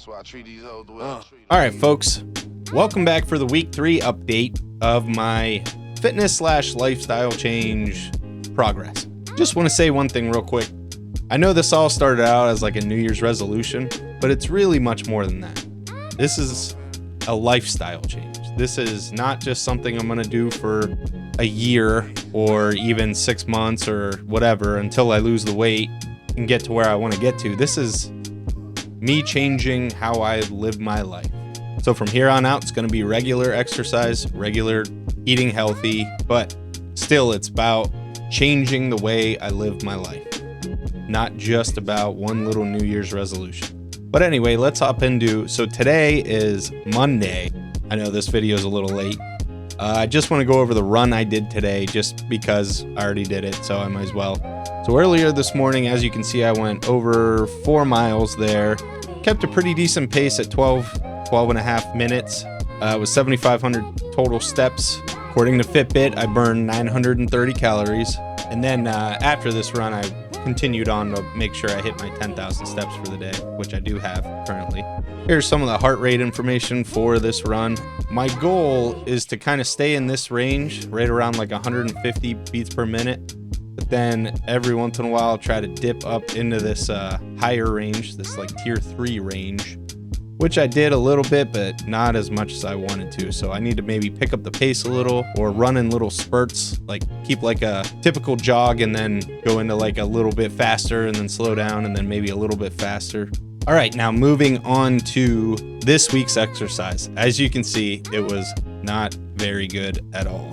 That's why I treat these hoes the way I treat them. All right, folks. Welcome back for the week 3 update of my fitness/lifestyle change progress. Just want to say one thing real quick. I know this all started out as like a New Year's resolution, but it's really much more than that. This is a lifestyle change. This is not just something I'm going to do for a year or even 6 months or whatever until I lose the weight and get to where I want to get to. This is me changing how I live my life. So from here on out, it's going to be regular exercise, regular eating healthy, but still it's about changing the way I live my life. Not just about one little New Year's resolution. But anyway, let's hop into, so today is Monday. I know this video is a little late. I just want to go over the run I did today just because I already did it, so I might as well. So earlier this morning, as you can see, I went over 4 miles there. Kept a pretty decent pace at 12 and a half minutes. It was 7,500 total steps. According to Fitbit, I burned 930 calories. And then after this run, I continued on to make sure I hit my 10,000 steps for the day, which I do have currently. Here's some of the heart rate information for this run. My goal is to kind of stay in this range, right around like 150 beats per minute. But then every once in a while, try to dip up into this higher range, this like tier 3 range, which I did a little bit, but not as much as I wanted to. So I need to maybe pick up the pace a little or run in little spurts, like keep like a typical jog and then go into like a little bit faster and then slow down and then maybe a little bit faster. All right, now moving on to this week's exercise. As you can see, it was not very good at all.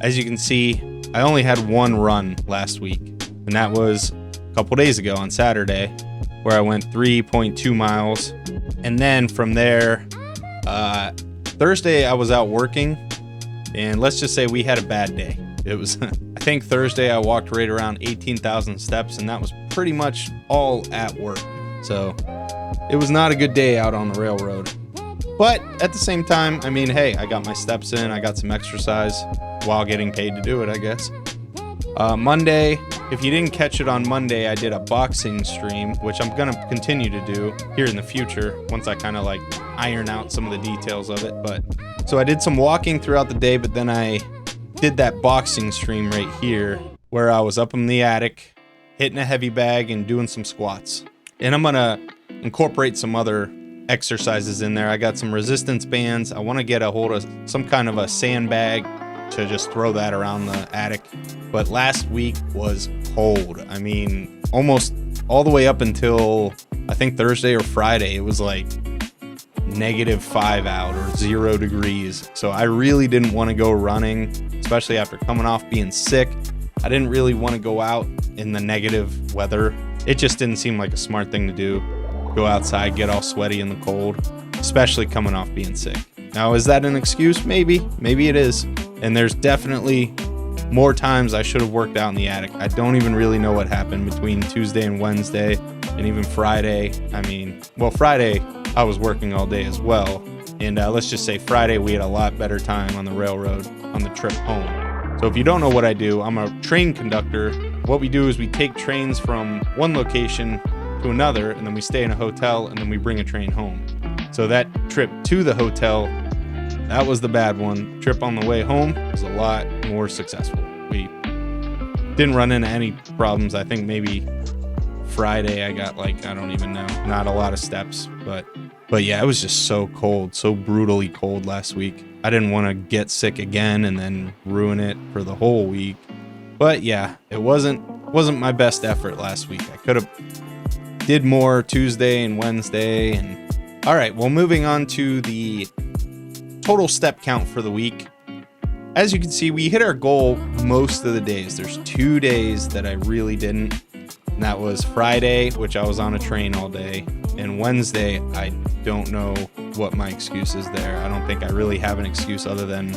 As you can see, I only had one run last week, and that was a couple days ago on Saturday, where I went 3.2 miles. And then from there, Thursday I was out working, and let's just say we had a bad day. It was, I think Thursday I walked right around 18,000 steps, and that was pretty much all at work. So it was not a good day out on the railroad. But at the same time, I mean, hey, I got my steps in, I got some exercise while getting paid to do it, I guess. Monday, if you didn't catch it on Monday, I did a boxing stream, which I'm going to continue to do here in the future once I kind of like iron out some of the details of it. But so I did some walking throughout the day, but then I did that boxing stream right here where I was up in the attic, hitting a heavy bag and doing some squats. And I'm going to incorporate some other exercises in there. I got some resistance bands. I want to get a hold of some kind of a sandbag to just throw that around the attic. But last week was cold. I mean, almost all the way up until I think Thursday or Friday, it was like -5 out or 0 degrees. So I really didn't want to go running, especially after coming off being sick. I didn't really want to go out in the negative weather. It just didn't seem like a smart thing to do. Go outside, get all sweaty in the cold, especially coming off being sick. Now, is that an excuse? Maybe it is. And there's definitely more times I should have worked out in the attic. I don't even really know what happened between Tuesday and Wednesday and even Friday. I mean, well, Friday I was working all day as well. And let's just say Friday we had a lot better time on the railroad on the trip home. So if you don't know what I do, I'm a train conductor. What we do is we take trains from one location to another, and then we stay in a hotel, and then we bring a train home. So that trip to the hotel, that was the bad one. Trip on the way home was a lot more successful. We didn't run into any problems. I think maybe Friday I got like, I don't even know, not a lot of steps, but yeah, it was just so cold, so brutally cold last week. I didn't want to get sick again and then ruin it for the whole week. But yeah, it wasn't my best effort last week. I could have did more Tuesday and Wednesday. And all right, well, moving on to the total step count for the week. As you can see, we hit our goal most of the days. There's 2 days that I really didn't. And that was Friday, which I was on a train all day. And Wednesday, I don't know what my excuse is there. I don't think I really have an excuse other than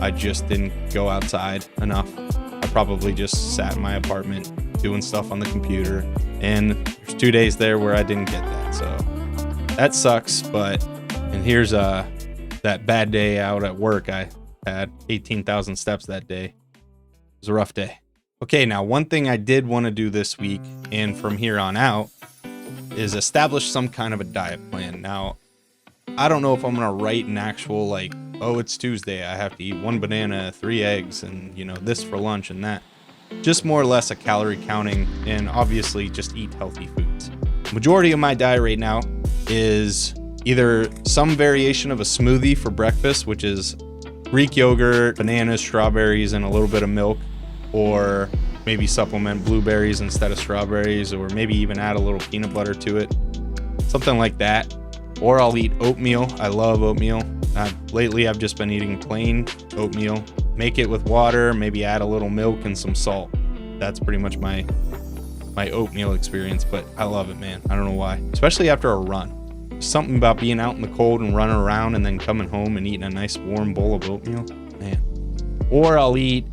I just didn't go outside enough. I probably just sat in my apartment doing stuff on the computer. And there's 2 days there where I didn't get that. So that sucks. And here's that bad day out at work. I had 18,000 steps that day. It was a rough day. Okay, now one thing I did want to do this week and from here on out is establish some kind of a diet plan. Now, I don't know if I'm gonna write an actual like, oh, it's Tuesday, I have to eat 1 banana, 3 eggs, and you know, this for lunch and that. Just more or less a calorie counting, and obviously just eat healthy foods. Majority of my diet right now is either some variation of a smoothie for breakfast, which is Greek yogurt, bananas, strawberries, and a little bit of milk, or maybe supplement blueberries instead of strawberries, or maybe even add a little peanut butter to it, something like that. Or I'll eat oatmeal. I love oatmeal. Lately, I've just been eating plain oatmeal. Make it with water, maybe add a little milk and some salt. That's pretty much my oatmeal experience, but I love it, man. I don't know why, especially after a run. Something about being out in the cold and running around and then coming home and eating a nice warm bowl of oatmeal, man. Or I'll eat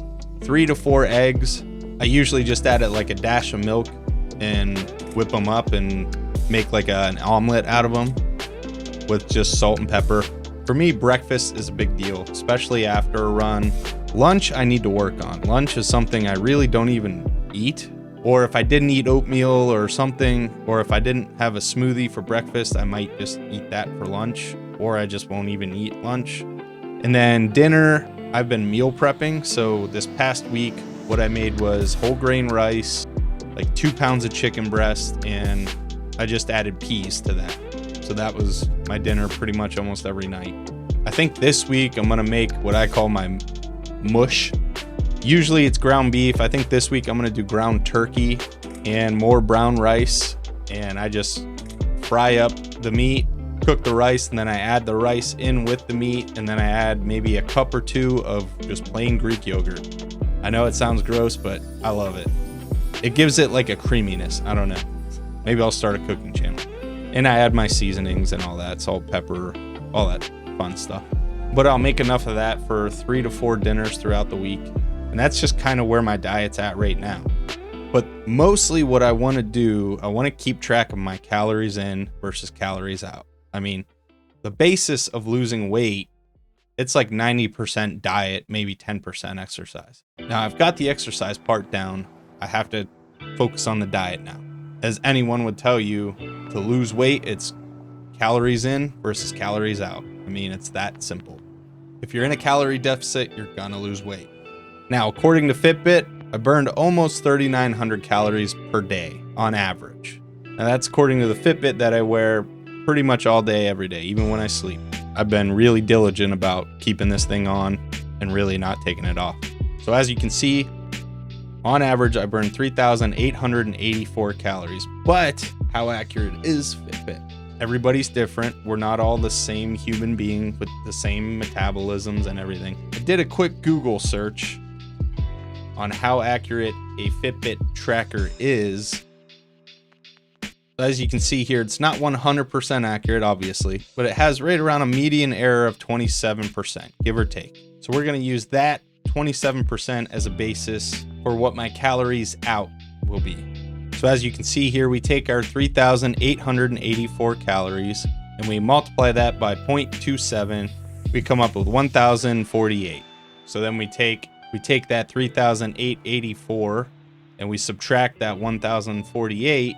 3 to 4 eggs. I usually just add it like a dash of milk and whip them up and make like an omelet out of them with just salt and pepper. For me, breakfast is a big deal, especially after a run. Lunch, I need to work on. Lunch is something I really don't even eat. Or if I didn't eat oatmeal or something, or if I didn't have a smoothie for breakfast, I might just eat that for lunch, or I just won't even eat lunch. And then dinner, I've been meal prepping. So this past week, what I made was whole grain rice, like 2 pounds of chicken breast, and I just added peas to that. So that was my dinner pretty much almost every night. I think this week I'm gonna make what I call my mush. Usually it's ground beef. I think this week I'm gonna do ground turkey and more brown rice. And I just fry up the meat, cook the rice, and then I add the rice in with the meat. And then I add maybe a cup or 2 of just plain Greek yogurt. I know it sounds gross, but I love it. It gives it like a creaminess. I don't know. Maybe I'll start a cooking channel. And I add my seasonings and all that, salt, pepper, all that fun stuff. But I'll make enough of that for 3 to 4 dinners throughout the week. And that's just kind of where my diet's at right now. But mostly what I want to do, I want to keep track of my calories in versus calories out. I mean, the basis of losing weight, it's like 90% diet, maybe 10% exercise. Now I've got the exercise part down. I have to focus on the diet now. As anyone would tell you, to lose weight, it's calories in versus calories out. I mean, it's that simple. If you're in a calorie deficit, you're gonna lose weight. Now, according to Fitbit, I burned almost 3,900 calories per day on average. Now that's according to the Fitbit that I wear pretty much all day, every day, even when I sleep. I've been really diligent about keeping this thing on and really not taking it off. So as you can see, on average, I burn 3,884 calories. But how accurate is Fitbit? Everybody's different. We're not all the same human being with the same metabolisms and everything. I did a quick Google search on how accurate a Fitbit tracker is. As you can see here, it's not 100% accurate, obviously, but it has right around a median error of 27%, give or take. So we're going to use that 27% as a basis for what my calories out will be. So as you can see here, we take our 3,884 calories and we multiply that by 0.27. We come up with 1,048. So then we take that 3,884 and we subtract that 1,048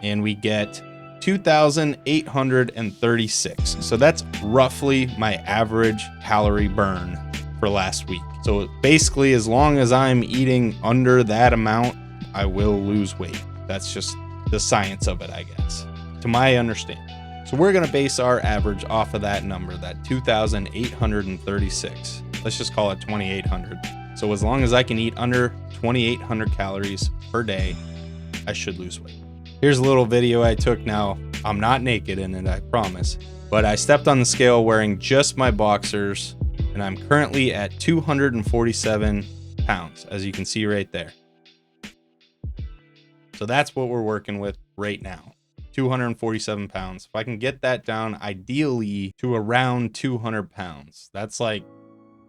and we get 2,836. So that's roughly my average calorie burn for last week. So basically, as long as I'm eating under that amount, I will lose weight. That's just the science of it, I guess, to my understanding. So we're gonna base our average off of that number, that 2,836. Let's just call it 2,800. So as long as I can eat under 2,800 calories per day, I should lose weight. Here's a little video I took. Now, I'm not naked in it, I promise, but I stepped on the scale wearing just my boxers, and I'm currently at 247 pounds, as you can see right there. So that's what we're working with right now, 247 pounds. If I can get that down, ideally to around 200 pounds, that's like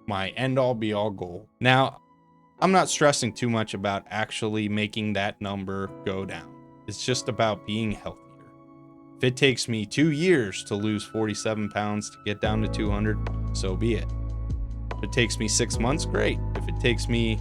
my end all be all goal. Now, I'm not stressing too much about actually making that number go down. It's just about being healthier. If it takes me 2 years to lose 47 pounds to get down to 200, so be it. If it takes me 6 months, great. If it takes me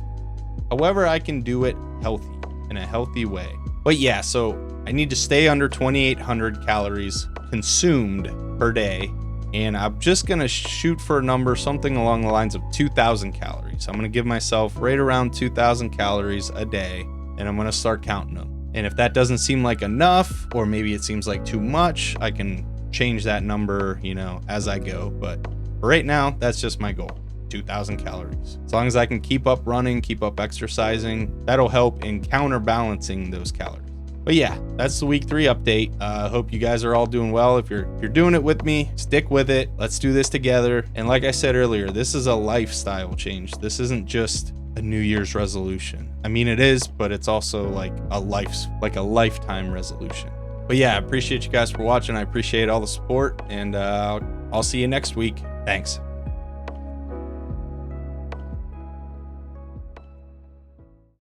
however I can do it healthy, in a healthy way. But yeah, so I need to stay under 2,800 calories consumed per day. And I'm just going to shoot for a number, something along the lines of 2,000 calories. I'm going to give myself right around 2,000 calories a day, and I'm going to start counting them. And if that doesn't seem like enough, or maybe it seems like too much, I can change that number, as I go. But for right now, that's just my goal, 2,000 calories. As long as I can keep up running, keep up exercising, that'll help in counterbalancing those calories. But yeah, that's the week 3 update. Hope you guys are all doing well. If you're doing it with me, stick with it. Let's do this together. And like I said earlier, this is a lifestyle change. This isn't just a New Year's resolution. I mean, it is, but it's also like a lifetime resolution. But yeah, I appreciate you guys for watching. I appreciate all the support, and I'll see you next week. Thanks.